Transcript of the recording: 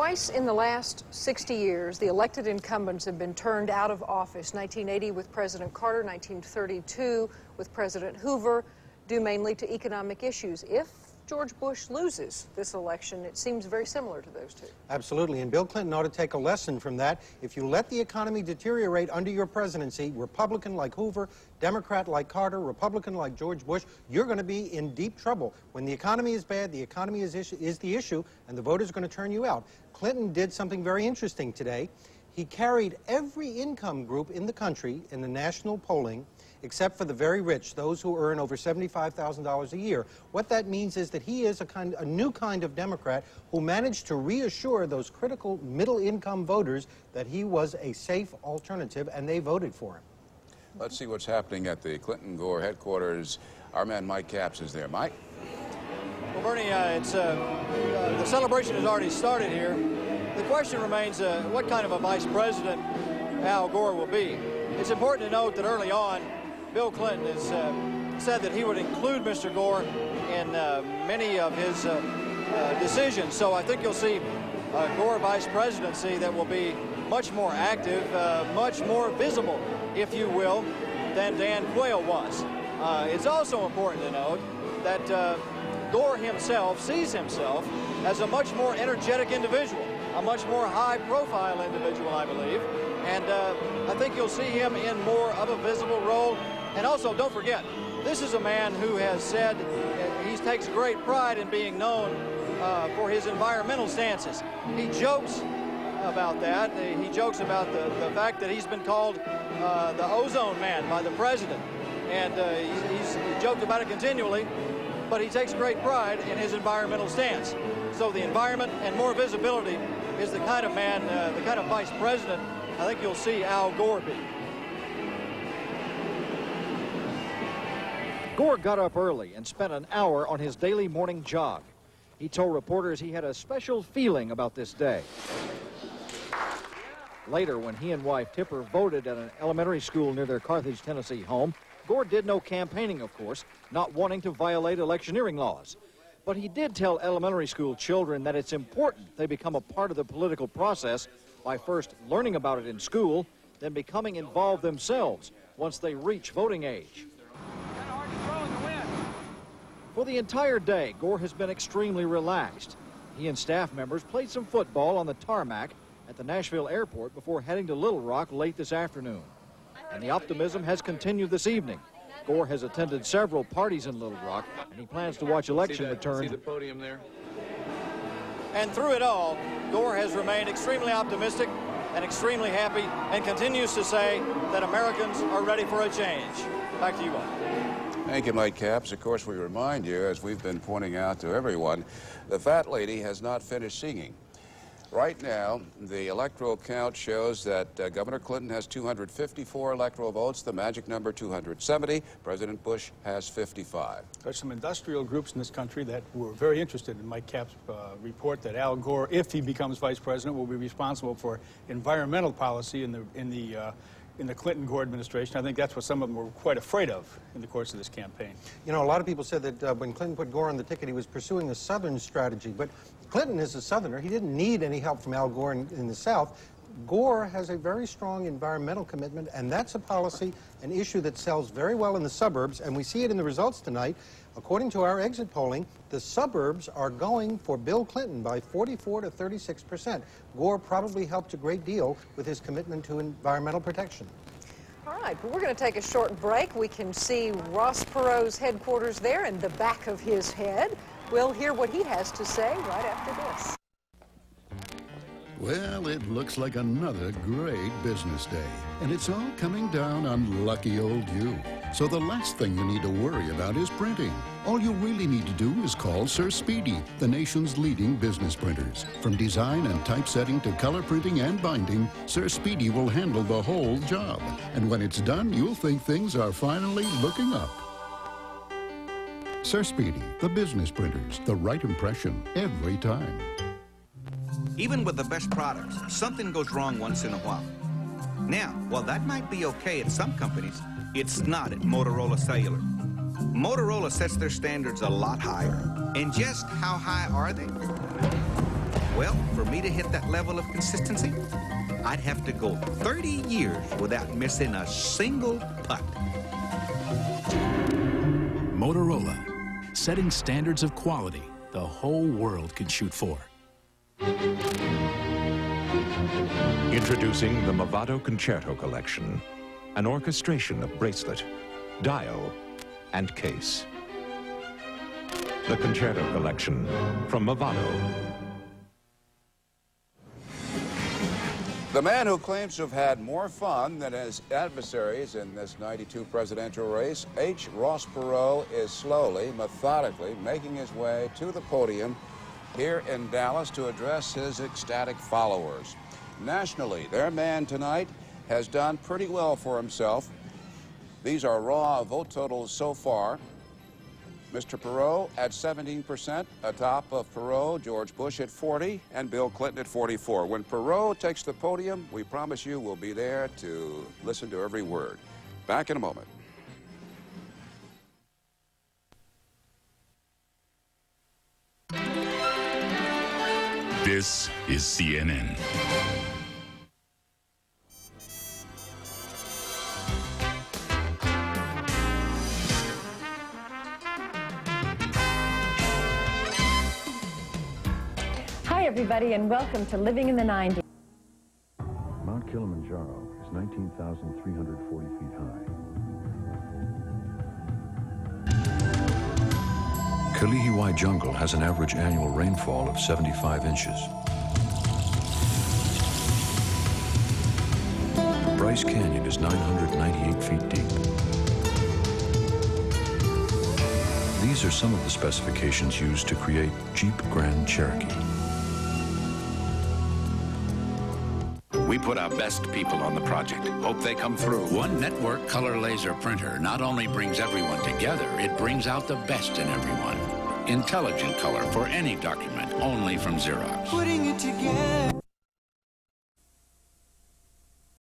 Twice in the last 60 years, the elected incumbents have been turned out of office. 1980 with President Carter, 1932 with President Hoover, due mainly to economic issues. If George Bush loses this election, it seems very similar to those two. Absolutely, and Bill Clinton ought to take a lesson from that. If you let the economy deteriorate under your presidency, Republican like Hoover, Democrat like Carter, Republican like George Bush, you're going to be in deep trouble. When the economy is bad, the economy is the issue, and the voters are going to turn you out. Clinton did something very interesting today. He carried every income group in the country in the national polling, except for the very rich, those who earn over $75,000 a year. What that means is that he is a new kind of Democrat who managed to reassure those critical middle-income voters that he was a safe alternative, and they voted for him. Let's see what's happening at the Clinton-Gore headquarters. Our man Mike Capps is there. Mike? Well, Bernie, the celebration has already started here. The question remains what kind of a vice president Al Gore will be. It's important to note that early on, Bill Clinton has said that he would include Mr. Gore in many of his decisions. So I think you'll see a Gore vice presidency that will be much more active, much more visible, if you will, than Dan Quayle was. It's also important to note that Gore himself sees himself as a much more energetic individual, a much more high-profile individual, I believe. And I think you'll see him in more of a visible role. And also, don't forget, this is a man who has said he takes great pride in being known for his environmental stances. He jokes about that. He jokes about the fact that he's been called the ozone man by the president. And he's joked about it continually, but he takes great pride in his environmental stance. So the environment and more visibility is the kind of man, the kind of vice president I think you'll see Al Gore be. Gore got up early and spent an hour on his daily morning jog. He told reporters he had a special feeling about this day. Later, when he and wife Tipper voted at an elementary school near their Carthage, Tennessee home, Gore did no campaigning, of course, not wanting to violate electioneering laws. But he did tell elementary school children that it's important they become a part of the political process by first learning about it in school, then becoming involved themselves once they reach voting age. For the entire day, Gore has been extremely relaxed. He and staff members played some football on the tarmac at the Nashville airport before heading to Little Rock late this afternoon. And the optimism has continued this evening. Gore has attended several parties in Little Rock, and he plans to watch election return. See the podium there? And through it all, Gore has remained extremely optimistic and extremely happy and continues to say that Americans are ready for a change. Back to you, Bob. Thank you, Mike Capps. Of course, we remind you, as we've been pointing out to everyone, the fat lady has not finished singing. Right now, the electoral count shows that Governor Clinton has 254 electoral votes, the magic number 270. President Bush has 55. There's some industrial groups in this country that were very interested in Mike Capps' report that Al Gore, if he becomes vice president, will be responsible for environmental policy in the Clinton-Gore administration. I think that's what some of them were quite afraid of in the course of this campaign. You know, a lot of people said that when Clinton put Gore on the ticket, he was pursuing a Southern strategy. But Clinton is a Southerner. He didn't need any help from Al Gore in the South. Gore has a very strong environmental commitment, and that's a policy, an issue that sells very well in the suburbs, and we see it in the results tonight. According to our exit polling, the suburbs are going for Bill Clinton by 44 to 36%. Gore probably helped a great deal with his commitment to environmental protection. All right, but we're going to take a short break. We can see Ross Perot's headquarters there in the back of his head. We'll hear what he has to say right after this. Well, it looks like another great business day, and it's all coming down on lucky old you. So the last thing you need to worry about is printing. All you really need to do is call Sir Speedy, the nation's leading business printers. From design and typesetting to color printing and binding, Sir Speedy will handle the whole job. And when it's done, you'll think things are finally looking up. Sir Speedy, the business printers, the right impression every time. Even with the best products, something goes wrong once in a while. Now, while that might be okay at some companies, it's not at Motorola Cellular. Motorola sets their standards a lot higher. And just how high are they? Well, for me to hit that level of consistency, I'd have to go 30 years without missing a single putt. Motorola, setting standards of quality the whole world can shoot for. Introducing the Movado Concerto Collection, an orchestration of bracelet, dial, and case. The Concerto Collection from Movado. The man who claims to have had more fun than his adversaries in this 92 presidential race, H. Ross Perot, is slowly, methodically making his way to the podium here in Dallas to address his ecstatic followers. Nationally, their man tonight has done pretty well for himself. These are raw vote totals so far. Mr. Perot at 17%, atop of Perot, George Bush at 40, and Bill Clinton at 44. When Perot takes the podium, we promise you we'll be there to listen to every word. Back in a moment. This is CNN. Hi, everybody, and welcome to Living in the 90s. Mount Kilimanjaro is 19,340 feet high. Kalihiwai Jungle has an average annual rainfall of 75 inches. Bryce Canyon is 998 feet deep. These are some of the specifications used to create Jeep Grand Cherokee. We put our best people on the project. Hope they come through. One network color laser printer not only brings everyone together, it brings out the best in everyone. Intelligent color for any document, only from Xerox. Putting it together.